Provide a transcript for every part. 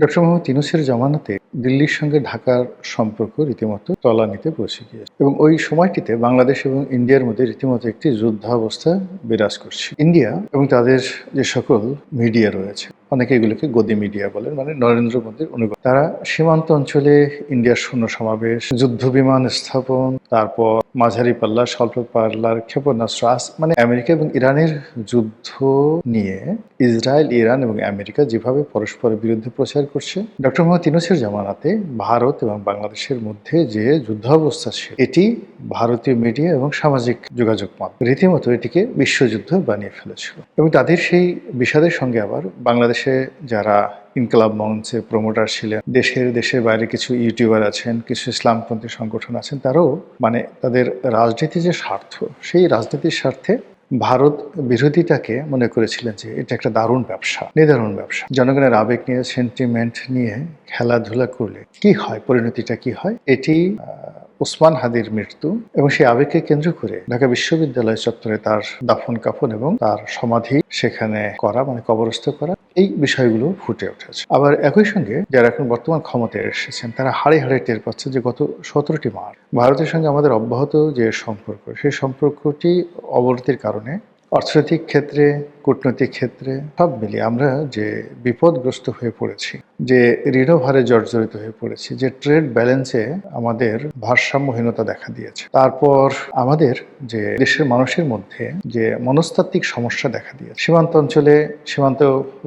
Doctor Mohammad ইউনূসের জামানাতে দিল্লির সঙ্গে ঢাকার সম্পর্ক রীতিমতো তলানিতে পৌঁছে গিয়েছে এবং ওই সময়টিতে বাংলাদেশ এবং ইন্ডিয়ার মধ্যে রীতিমতো একটি যুদ্ধাবস্থা বিরাজ করছে। ইন্ডিয়া এবং তাদের যে সকল মিডিয়া রয়েছে, অনেকে এগুলোকে গদি মিডিয়া বলেন, মানে নরেন্দ্র মোদীর অনুগত, তারা সীমান্ত অঞ্চলে ইন্ডিয়ার সৈন্য সমাবেশ, যুদ্ধ বিমান স্থাপন, তারপর মাঝারি পাল্লা, স্বল্প পাল্লার ক্ষেপণাস্ত্র, মানে আমেরিকা এবং ইরানের যুদ্ধ নিয়ে ইসরায়েল, ইরান এবং আমেরিকা যেভাবে পরস্পরের বিরুদ্ধে প্রচার করছে, ডক্টর মোহাম্মদ ইউনূসের জামানাতে ভারত এবং বাংলাদেশের মধ্যে যে যুদ্ধাবস্থা ছিল, এটি ভারতীয় মিডিয়া এবং সামাজিক যোগাযোগ মাধ্যম রীতিমতো এটিকে বিশ্বযুদ্ধ বানিয়ে ফেলেছিল। এবং তাদের সেই বিষাদের সঙ্গে আবার বাংলাদেশে যারা ইনকলাব মঞ্চে প্রমোটার ছিলেন, দেশের বাইরে কিছু ইউটিউবার আছেন, কিছু ইসলামপন্থী সংগঠন আছেন, তারাও মানে তাদের রাজনীতির যে স্বার্থ, সেই রাজনীতির স্বার্থে ভারত বিরোধিতাকে মনে করেছিলেন যে এটা একটা দারুণ ব্যবসা, নিদারুণ ব্যবসা। জনগণের আবেগ নিয়ে, সেন্টিমেন্ট নিয়ে খেলাধুলা করলে কি হয়, পরিণতিটা কি হয়, এটি ওসমান হাদির মৃত্যু এবং সেই আবেগকে কেন্দ্র করে ঢাকা বিশ্ববিদ্যালয় চত্বরে তার দাফন কাফন এবং তার সমাধি সেখানে করা, মানে কবরস্থ করা, এই বিষয়গুলো ফুটে উঠেছে। আবার একই সঙ্গে যারা এখন বর্তমান ক্ষমতায় এসেছেন, তারা হাড়ে হাড়ে টের পাচ্ছে যে গত 17টি মাস ভারতের সঙ্গে আমাদের অব্যাহত যে সম্পর্ক, সেই সম্পর্কটি অবনতির কারণে অর্থনৈতিক ক্ষেত্রে, কূটনৈতিক ক্ষেত্রে সব মিলিয়ে আমরা যে বিপদগ্রস্ত হয়ে পড়েছি, যে ঋণভারে জর্জরিত হয়ে পড়েছি, যে ট্রেড ব্যালেন্সে আমাদের ভারসাম্যহীনতা দেখা দিয়েছে, তারপর আমাদের যে দেশের মানুষের মধ্যে যে মনস্তাত্ত্বিক সমস্যা দেখা দিয়েছে, সীমান্ত অঞ্চলে সীমান্ত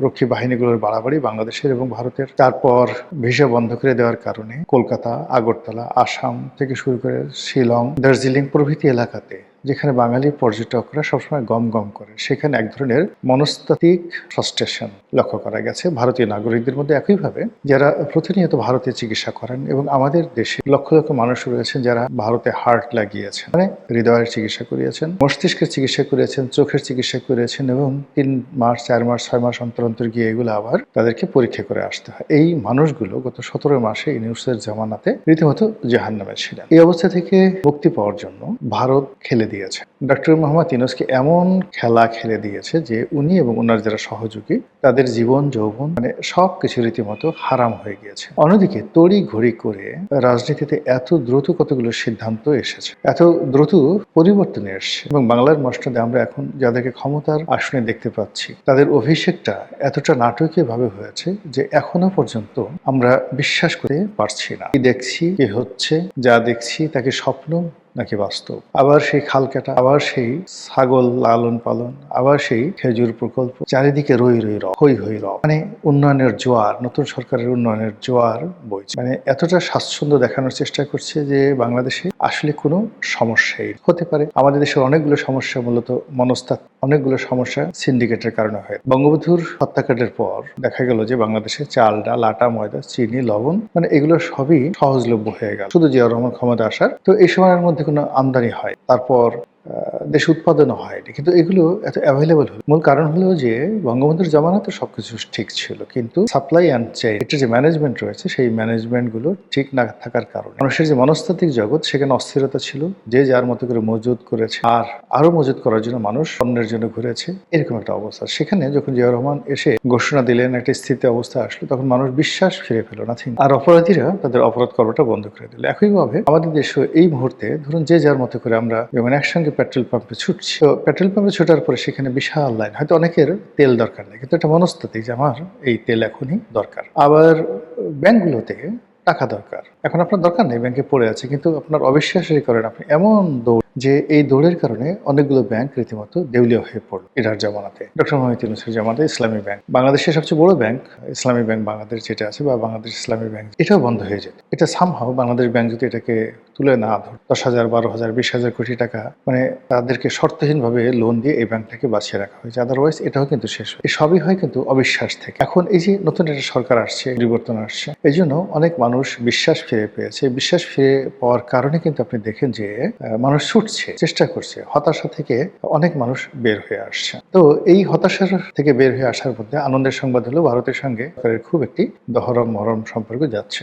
রক্ষী বাহিনীগুলোর বাড়াবাড়ি বাংলাদেশের এবং ভারতের, তারপর ভিসা বন্ধ করে দেওয়ার কারণে কলকাতা, আগরতলা, আসাম থেকে শুরু করে শিলং, দার্জিলিং প্রভৃতি এলাকাতে যেখানে বাঙালি পর্যটকরা সবসময় গম গম করে, সেখানে এক ধরনের মনস্তাত্ত্বিক ফ্রাস্ট্রেশন লক্ষ্য করা গেছে ভারতীয় নাগরিকদের মধ্যে। একইভাবে যারা প্রতিনিয়ত ভারতে চিকিৎসা করেন, এবং আমাদের দেশে লক্ষ লক্ষ মানুষ রয়েছেন যারা ভারতে হার্ট লাগিয়েছেন, মানে হৃদয়ের চিকিৎসা করিয়েছেন, মস্তিষ্কের চিকিৎসা করিয়েছেন, চোখের চিকিৎসা করিয়েছেন, এবং 3 মাস, 4 মাস, 6 মাস অন্তর অন্তর গিয়ে এগুলো আবার তাদেরকে পরীক্ষা করে আসতে হয়। এই মানুষগুলো গত 17 মাসে ইউনূসের জামানাতে রীতিমতো জাহান্নামে ছিলেন। এই অবস্থা থেকে মুক্তি পাওয়ার জন্য ভারত খেলে দিয়েছে, ডক্টর মোহাম্মদ ইউনূসকে এমন খেলা খেলে দিয়েছে যে উনি এবং ওনার যারা সহযোগী, তাদের জীবন যৌবন মানে সবকিছু রীতিমতো হারাম হয়ে গিয়েছে। অন্যদিকে তড়ি ঘড়ি করে রাজনীতিতে এত দ্রুত কতগুলো সিদ্ধান্ত এসেছে, এত দ্রুত পরিবর্তনে এসছে, এবং বাংলার মসনদে আমরা এখন যাদেরকে ক্ষমতার আসনে দেখতে পাচ্ছি, তাদের অভিষেকটা এতটা নাটকীয় ভাবে হয়েছে যে এখনো পর্যন্ত আমরা বিশ্বাস করতে পারছি না। কি দেখছি, কি হচ্ছে, যা দেখছি তাকে স্বপ্ন নাকি বাস্তব। আবার সেই খাল কাটা, আবার সেই ছাগল লালন পালন, আবার সেই খেজুর প্রকল্প, চারিদিকে রই রই রব, হই হই রব, মানে উন্নয়নের জোয়ার, নতুন সরকারের উন্নয়নের জোয়ার বইছে। মানে এতটা স্বাচ্ছন্দ্য দেখানোর চেষ্টা করছে যে বাংলাদেশে আসলে কোনো সমস্যাই হতে পারে। আমাদের দেশের অনেকগুলো সমস্যা মূলত মনস্তাত্ত্বিক, অনেকগুলো সমস্যা সিন্ডিকেটের কারণে হয়। বঙ্গবন্ধুর হত্যাকাণ্ডের পর দেখা গেল যে বাংলাদেশে চাল, ডাল, আটা, ময়দা, চিনি, লবণ, মানে এগুলো সবই সহজলভ্য হয়ে গেল শুধু জিয়াউর রহমান ক্ষমতা আসার। তো এই সময়ের মধ্যে কোনো আমদানি হয়, তারপর দেশ উৎপাদনও হয়নি, কিন্তু এগুলো এত অ্যাভেলেবল হলো। মূল কারণ হলো যে বঙ্গবন্ধুর জামানাতে সবকিছু ঠিক ছিল, কিন্তু সাপ্লাই অ্যান্ড চেইন, এটার যে ম্যানেজমেন্ট রয়েছে, সেই ম্যানেজমেন্টগুলো ঠিক না থাকার কারণে মানুষের যে মনস্তাত্ত্বিক জগৎ, সেখানে অস্থিরতা ছিল, যে যার মতো করে মজুদ করেছে, আর আরো মজুদ করার জন্য মানুষ অন্যের জন্য ঘুরেছে, এরকম একটা অবস্থা। সেখানে যখন জিয়াউর রহমান এসে ঘোষণা দিলেন, একটা স্থিতি অবস্থা আসলো, তখন মানুষ বিশ্বাস ফিরে পেল না, আর অপরাধীরা তাদের অপরাধ করাটা বন্ধ করে দিল। একইভাবে আমাদের দেশে এই মুহূর্তে ধরুন যে যার মতো করে আমরা যেমন একসঙ্গে পেট্রোল পাম্পে ছুটছি, তো পেট্রোল পাম্পে ছোটার পরে সেখানে বিশাল লাইন, হয়তো অনেকের তেল দরকার নেই, কিন্তু একটা মনস্তাত্ত্বিক যে আমার এই তেল এখনই দরকার। আবার ব্যাংকগুলোতে টাকা দরকার, এখন আপনার দরকার নেই, ব্যাংকে পড়ে আছে, কিন্তু আপনার অবিশ্বাসই করেন, আপনি এমন দৌড় যে এই দৌড়ের কারণে অনেকগুলো ব্যাংক রীতিমতো দেউলিয়া হয়ে পড়লো এটার জামানাতে, ডক্টর মোহাম্মদ ইউনূসের জামানাতে। ইসলামী ব্যাংক, বাংলাদেশের সবচেয়ে বড় ব্যাংক ইসলামী ব্যাংক বাংলাদেশ যেটা আছে, বা বাংলাদেশ ইসলামী ব্যাংক, এটাও বন্ধ হয়ে যেত। এটা সামহাও বাংলাদেশ ব্যাংক যদি এটাকে তুলে না ধর 10,000, 12,000, 20,000 কোটি টাকা, মানে তাদেরকে শর্তহীনভাবে লোন দিয়ে এই ব্যাংকটাকে বাঁচিয়ে রাখা হয়েছে, আদারওয়াইজ এটাও কিন্তু শেষ হয়। এই সবই হয় কিন্তু অবিশ্বাস থেকে। এখন এই যে নতুন একটা সরকার আসছে, পরিবর্তন আসছে, এই জন্য অনেক মানুষ বিশ্বাস ফিরে পেয়েছে। বিশ্বাস ফিরে পাওয়ার কারণে কিন্তু আপনি দেখেন যে মানুষ ছুটছে, চেষ্টা করছে, হতাশা থেকে অনেক মানুষ বের হয়ে আসছে। তো এই হতাশার থেকে বের হয়ে আসার মধ্যে আনন্দের সংবাদ হলো ভারতের সঙ্গে খুব একটি দহরম মহরম সম্পর্ক যাচ্ছে।